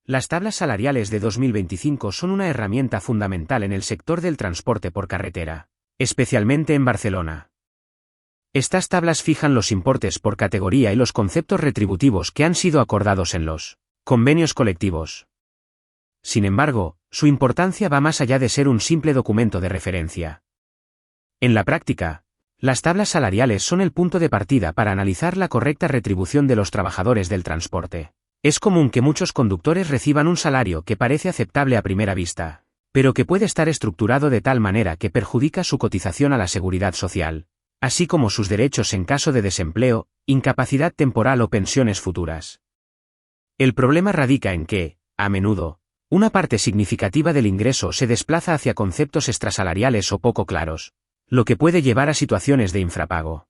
Las tablas salariales de 2025 son una herramienta fundamental en el sector del transporte por carretera, especialmente en Barcelona. Estas tablas fijan los importes por categoría y los conceptos retributivos que han sido acordados en los convenios colectivos. Sin embargo, su importancia va más allá de ser un simple documento de referencia. En la práctica, las tablas salariales son el punto de partida para analizar la correcta retribución de los trabajadores del transporte. Es común que muchos conductores reciban un salario que parece aceptable a primera vista, pero que puede estar estructurado de tal manera que perjudica su cotización a la seguridad social, así como sus derechos en caso de desempleo, incapacidad temporal o pensiones futuras. El problema radica en que, a menudo, una parte significativa del ingreso se desplaza hacia conceptos extrasalariales o poco claros, lo que puede llevar a situaciones de infrapago.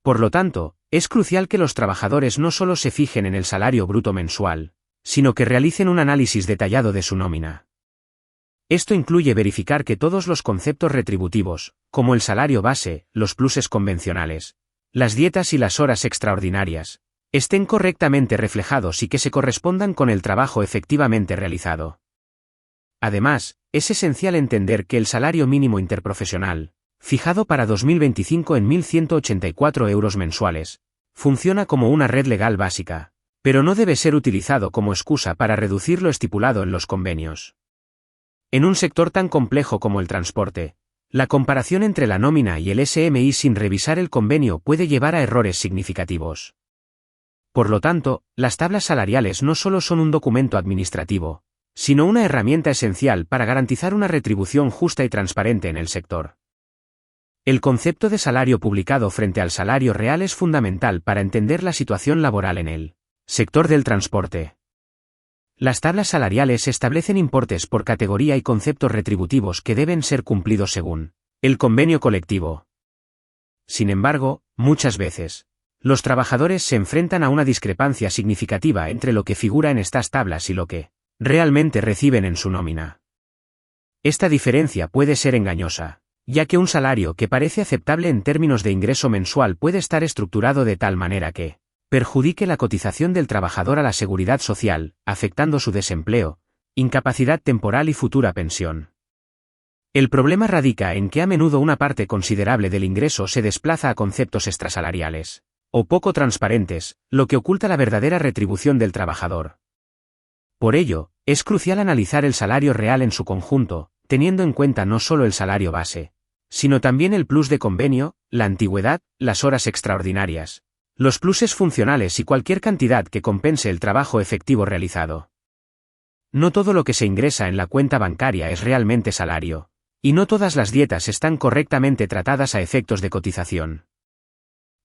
Por lo tanto, es crucial que los trabajadores no solo se fijen en el salario bruto mensual, sino que realicen un análisis detallado de su nómina. Esto incluye verificar que todos los conceptos retributivos, como el salario base, los pluses convencionales, las dietas y las horas extraordinarias, estén correctamente reflejados y que se correspondan con el trabajo efectivamente realizado. Además, es esencial entender que el salario mínimo interprofesional, fijado para 2025 en 1.184 euros mensuales, funciona como una red legal básica, pero no debe ser utilizado como excusa para reducir lo estipulado en los convenios. En un sector tan complejo como el transporte, la comparación entre la nómina y el SMI sin revisar el convenio puede llevar a errores significativos. Por lo tanto, las tablas salariales no solo son un documento administrativo, sino una herramienta esencial para garantizar una retribución justa y transparente en el sector. El concepto de salario publicado frente al salario real es fundamental para entender la situación laboral en el sector del transporte. Las tablas salariales establecen importes por categoría y conceptos retributivos que deben ser cumplidos según el convenio colectivo. Sin embargo, muchas veces, los trabajadores se enfrentan a una discrepancia significativa entre lo que figura en estas tablas y lo que realmente reciben en su nómina. Esta diferencia puede ser engañosa, ya que un salario que parece aceptable en términos de ingreso mensual puede estar estructurado de tal manera que perjudique la cotización del trabajador a la seguridad social, afectando su desempleo, incapacidad temporal y futura pensión. El problema radica en que a menudo una parte considerable del ingreso se desplaza a conceptos extrasalariales, o poco transparentes, lo que oculta la verdadera retribución del trabajador. Por ello, es crucial analizar el salario real en su conjunto, teniendo en cuenta no solo el salario base, sino también el plus de convenio, la antigüedad, las horas extraordinarias, los pluses funcionales y cualquier cantidad que compense el trabajo efectivo realizado. No todo lo que se ingresa en la cuenta bancaria es realmente salario, y no todas las dietas están correctamente tratadas a efectos de cotización.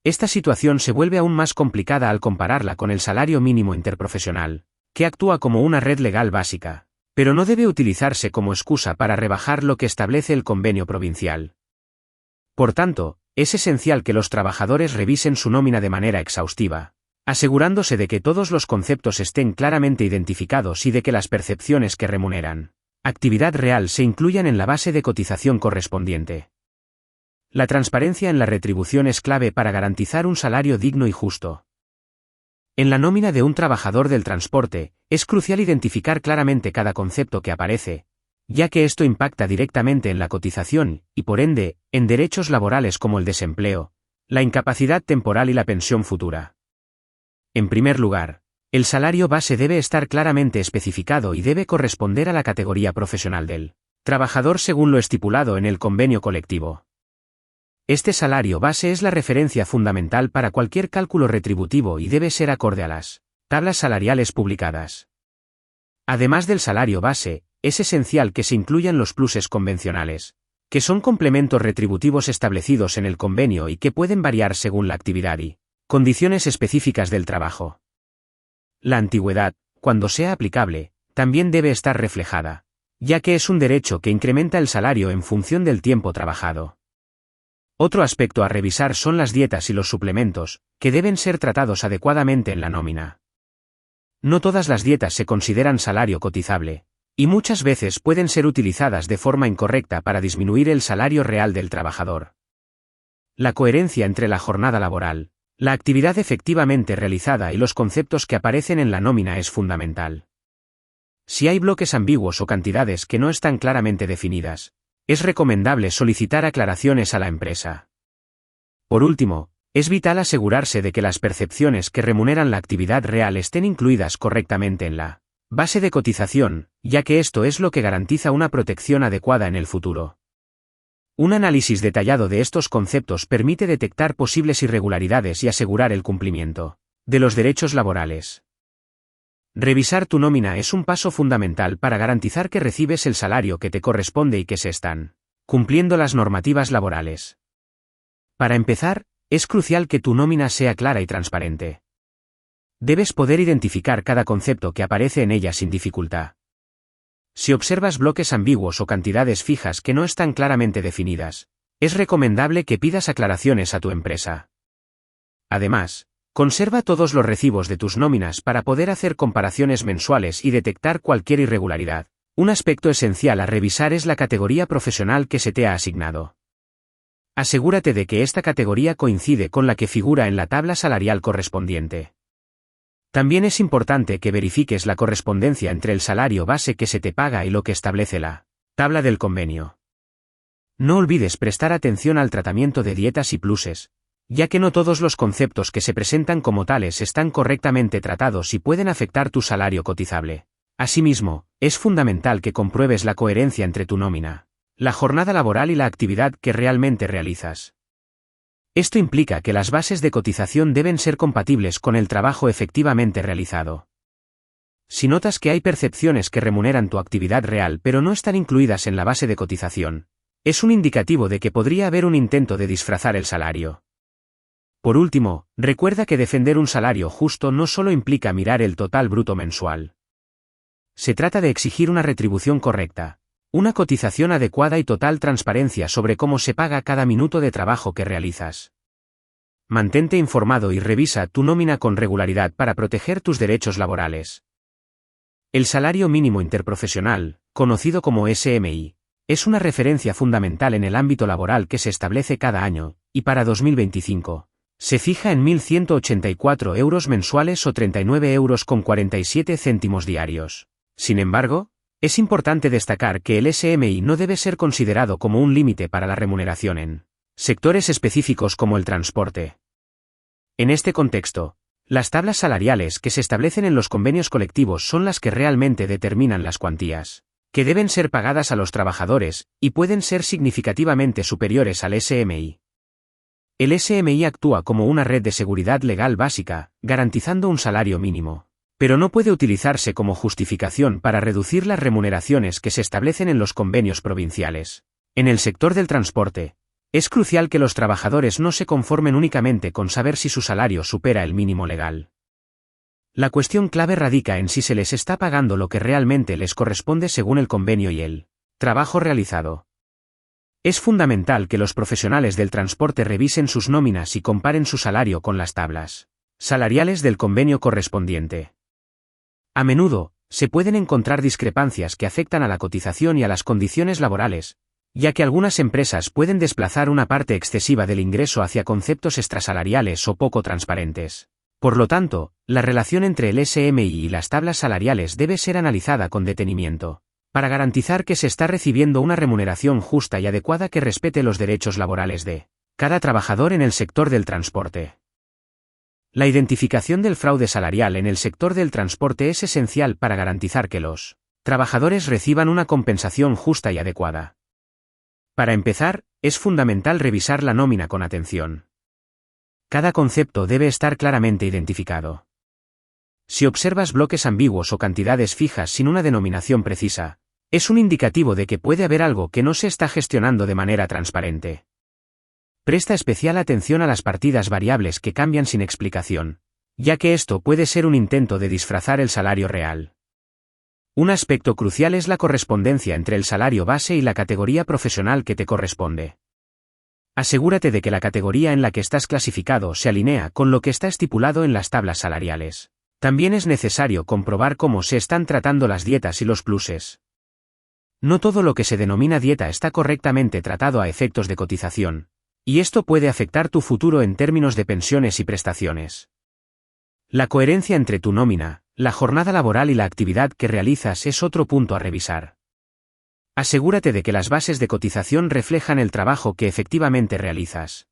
Esta situación se vuelve aún más complicada al compararla con el salario mínimo interprofesional, que actúa como una red legal básica, pero no debe utilizarse como excusa para rebajar lo que establece el convenio provincial. Por tanto, es esencial que los trabajadores revisen su nómina de manera exhaustiva, asegurándose de que todos los conceptos estén claramente identificados y de que las percepciones que remuneran actividad real se incluyan en la base de cotización correspondiente. La transparencia en la retribución es clave para garantizar un salario digno y justo. En la nómina de un trabajador del transporte, es crucial identificar claramente cada concepto que aparece, ya que esto impacta directamente en la cotización, y por ende, en derechos laborales como el desempleo, la incapacidad temporal y la pensión futura. En primer lugar, el salario base debe estar claramente especificado y debe corresponder a la categoría profesional del trabajador según lo estipulado en el convenio colectivo. Este salario base es la referencia fundamental para cualquier cálculo retributivo y debe ser acorde a las tablas salariales publicadas. Además del salario base, es esencial que se incluyan los pluses convencionales, que son complementos retributivos establecidos en el convenio y que pueden variar según la actividad y condiciones específicas del trabajo. La antigüedad, cuando sea aplicable, también debe estar reflejada, ya que es un derecho que incrementa el salario en función del tiempo trabajado. Otro aspecto a revisar son las dietas y los suplementos, que deben ser tratados adecuadamente en la nómina. No todas las dietas se consideran salario cotizable, y muchas veces pueden ser utilizadas de forma incorrecta para disminuir el salario real del trabajador. La coherencia entre la jornada laboral, la actividad efectivamente realizada y los conceptos que aparecen en la nómina es fundamental. Si hay bloques ambiguos o cantidades que no están claramente definidas, es recomendable solicitar aclaraciones a la empresa. Por último, es vital asegurarse de que las percepciones que remuneran la actividad real estén incluidas correctamente en la base de cotización, ya que esto es lo que garantiza una protección adecuada en el futuro. Un análisis detallado de estos conceptos permite detectar posibles irregularidades y asegurar el cumplimiento de los derechos laborales. Revisar tu nómina es un paso fundamental para garantizar que recibes el salario que te corresponde y que se están cumpliendo las normativas laborales. Para empezar, es crucial que tu nómina sea clara y transparente. Debes poder identificar cada concepto que aparece en ella sin dificultad. Si observas bloques ambiguos o cantidades fijas que no están claramente definidas, es recomendable que pidas aclaraciones a tu empresa. Además, conserva todos los recibos de tus nóminas para poder hacer comparaciones mensuales y detectar cualquier irregularidad. Un aspecto esencial a revisar es la categoría profesional que se te ha asignado. Asegúrate de que esta categoría coincide con la que figura en la tabla salarial correspondiente. También es importante que verifiques la correspondencia entre el salario base que se te paga y lo que establece la tabla del convenio. No olvides prestar atención al tratamiento de dietas y pluses, ya que no todos los conceptos que se presentan como tales están correctamente tratados y pueden afectar tu salario cotizable. Asimismo, es fundamental que compruebes la coherencia entre tu nómina, la jornada laboral y la actividad que realmente realizas. Esto implica que las bases de cotización deben ser compatibles con el trabajo efectivamente realizado. Si notas que hay percepciones que remuneran tu actividad real pero no están incluidas en la base de cotización, es un indicativo de que podría haber un intento de disfrazar el salario. Por último, recuerda que defender un salario justo no solo implica mirar el total bruto mensual. Se trata de exigir una retribución correcta, una cotización adecuada y total transparencia sobre cómo se paga cada minuto de trabajo que realizas. Mantente informado y revisa tu nómina con regularidad para proteger tus derechos laborales. El salario mínimo interprofesional, conocido como SMI, es una referencia fundamental en el ámbito laboral que se establece cada año, y para 2025, se fija en 1.184 euros mensuales o 39,47 euros diarios. Sin embargo, es importante destacar que el SMI no debe ser considerado como un límite para la remuneración en sectores específicos como el transporte. En este contexto, las tablas salariales que se establecen en los convenios colectivos son las que realmente determinan las cuantías que deben ser pagadas a los trabajadores, y pueden ser significativamente superiores al SMI. El SMI actúa como una red de seguridad legal básica, garantizando un salario mínimo, pero no puede utilizarse como justificación para reducir las remuneraciones que se establecen en los convenios provinciales. En el sector del transporte, es crucial que los trabajadores no se conformen únicamente con saber si su salario supera el mínimo legal. La cuestión clave radica en si se les está pagando lo que realmente les corresponde según el convenio y el trabajo realizado. Es fundamental que los profesionales del transporte revisen sus nóminas y comparen su salario con las tablas salariales del convenio correspondiente. A menudo, se pueden encontrar discrepancias que afectan a la cotización y a las condiciones laborales, ya que algunas empresas pueden desplazar una parte excesiva del ingreso hacia conceptos extrasalariales o poco transparentes. Por lo tanto, la relación entre el SMI y las tablas salariales debe ser analizada con detenimiento, para garantizar que se está recibiendo una remuneración justa y adecuada que respete los derechos laborales de cada trabajador en el sector del transporte. La identificación del fraude salarial en el sector del transporte es esencial para garantizar que los trabajadores reciban una compensación justa y adecuada. Para empezar, es fundamental revisar la nómina con atención. Cada concepto debe estar claramente identificado. Si observas bloques ambiguos o cantidades fijas sin una denominación precisa, es un indicativo de que puede haber algo que no se está gestionando de manera transparente. Presta especial atención a las partidas variables que cambian sin explicación, ya que esto puede ser un intento de disfrazar el salario real. Un aspecto crucial es la correspondencia entre el salario base y la categoría profesional que te corresponde. Asegúrate de que la categoría en la que estás clasificado se alinea con lo que está estipulado en las tablas salariales. También es necesario comprobar cómo se están tratando las dietas y los pluses. No todo lo que se denomina dieta está correctamente tratado a efectos de cotización, y esto puede afectar tu futuro en términos de pensiones y prestaciones. La coherencia entre tu nómina, La jornada laboral y la actividad que realizas es otro punto a revisar. Asegúrate de que las bases de cotización reflejan el trabajo que efectivamente realizas.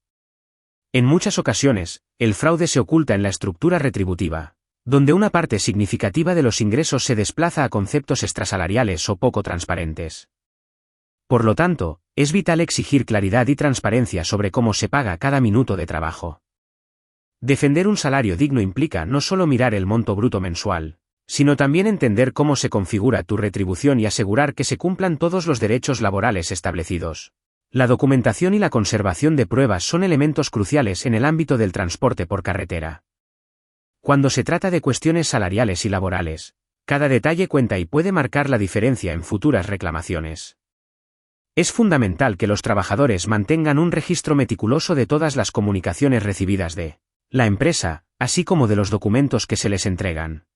En muchas ocasiones, el fraude se oculta en la estructura retributiva, donde una parte significativa de los ingresos se desplaza a conceptos extrasalariales o poco transparentes. Por lo tanto, es vital exigir claridad y transparencia sobre cómo se paga cada minuto de trabajo. Defender un salario digno implica no solo mirar el monto bruto mensual, sino también entender cómo se configura tu retribución y asegurar que se cumplan todos los derechos laborales establecidos. La documentación y la conservación de pruebas son elementos cruciales en el ámbito del transporte por carretera. Cuando se trata de cuestiones salariales y laborales, cada detalle cuenta y puede marcar la diferencia en futuras reclamaciones. Es fundamental que los trabajadores mantengan un registro meticuloso de todas las comunicaciones recibidas de la empresa, así como de los documentos que se les entregan.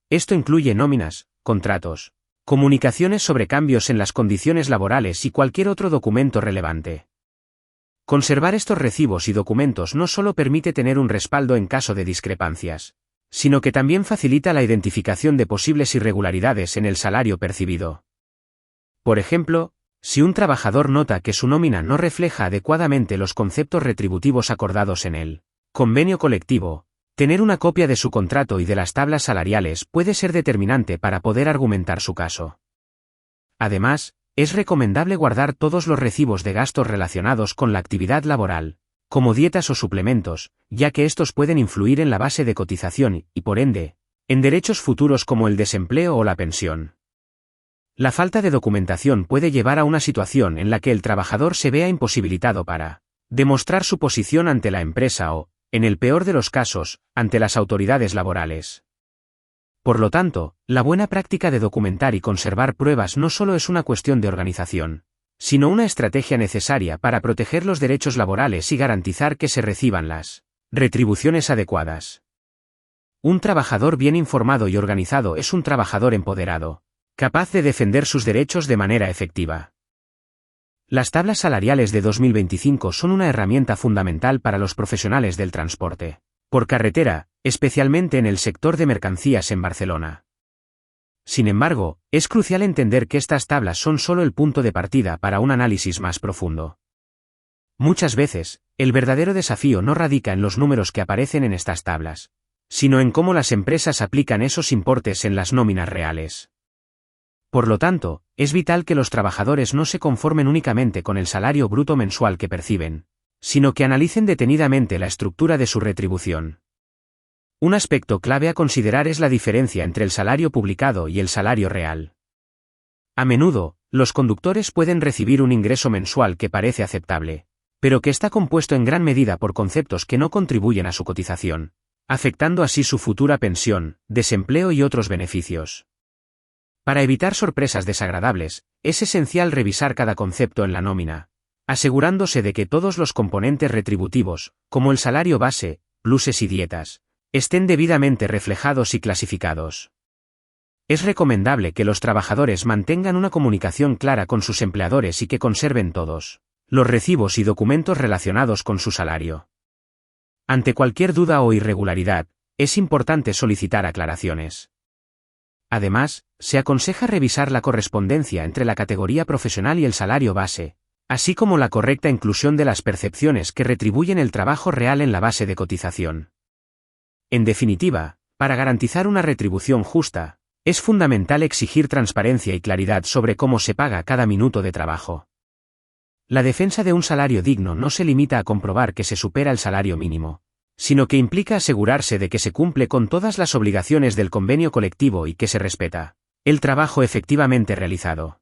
Esto incluye nóminas, contratos, comunicaciones sobre cambios en las condiciones laborales y cualquier otro documento relevante. Conservar estos recibos y documentos no solo permite tener un respaldo en caso de discrepancias, sino que también facilita la identificación de posibles irregularidades en el salario percibido. Por ejemplo, si un trabajador nota que su nómina no refleja adecuadamente los conceptos retributivos acordados en el convenio colectivo, tener una copia de su contrato y de las tablas salariales puede ser determinante para poder argumentar su caso. Además, es recomendable guardar todos los recibos de gastos relacionados con la actividad laboral, como dietas o suplementos, ya que estos pueden influir en la base de cotización y, por ende, en derechos futuros como el desempleo o la pensión. La falta de documentación puede llevar a una situación en la que el trabajador se vea imposibilitado para demostrar su posición ante la empresa o, en el peor de los casos, ante las autoridades laborales. Por lo tanto, la buena práctica de documentar y conservar pruebas no solo es una cuestión de organización, sino una estrategia necesaria para proteger los derechos laborales y garantizar que se reciban las retribuciones adecuadas. Un trabajador bien informado y organizado es un trabajador empoderado, capaz de defender sus derechos de manera efectiva. Las tablas salariales de 2025 son una herramienta fundamental para los profesionales del transporte por carretera, especialmente en el sector de mercancías en Barcelona. Sin embargo, es crucial entender que estas tablas son solo el punto de partida para un análisis más profundo. Muchas veces, el verdadero desafío no radica en los números que aparecen en estas tablas, sino en cómo las empresas aplican esos importes en las nóminas reales. Por lo tanto, es vital que los trabajadores no se conformen únicamente con el salario bruto mensual que perciben, sino que analicen detenidamente la estructura de su retribución. Un aspecto clave a considerar es la diferencia entre el salario publicado y el salario real. A menudo, los conductores pueden recibir un ingreso mensual que parece aceptable, pero que está compuesto en gran medida por conceptos que no contribuyen a su cotización, afectando así su futura pensión, desempleo y otros beneficios. Para evitar sorpresas desagradables, es esencial revisar cada concepto en la nómina, asegurándose de que todos los componentes retributivos, como el salario base, pluses y dietas, estén debidamente reflejados y clasificados. Es recomendable que los trabajadores mantengan una comunicación clara con sus empleadores y que conserven todos los recibos y documentos relacionados con su salario. Ante cualquier duda o irregularidad, es importante solicitar aclaraciones. Además, se aconseja revisar la correspondencia entre la categoría profesional y el salario base, así como la correcta inclusión de las percepciones que retribuyen el trabajo real en la base de cotización. En definitiva, para garantizar una retribución justa, es fundamental exigir transparencia y claridad sobre cómo se paga cada minuto de trabajo. La defensa de un salario digno no se limita a comprobar que se supera el salario mínimo, sino que implica asegurarse de que se cumple con todas las obligaciones del convenio colectivo y que se respeta el trabajo efectivamente realizado.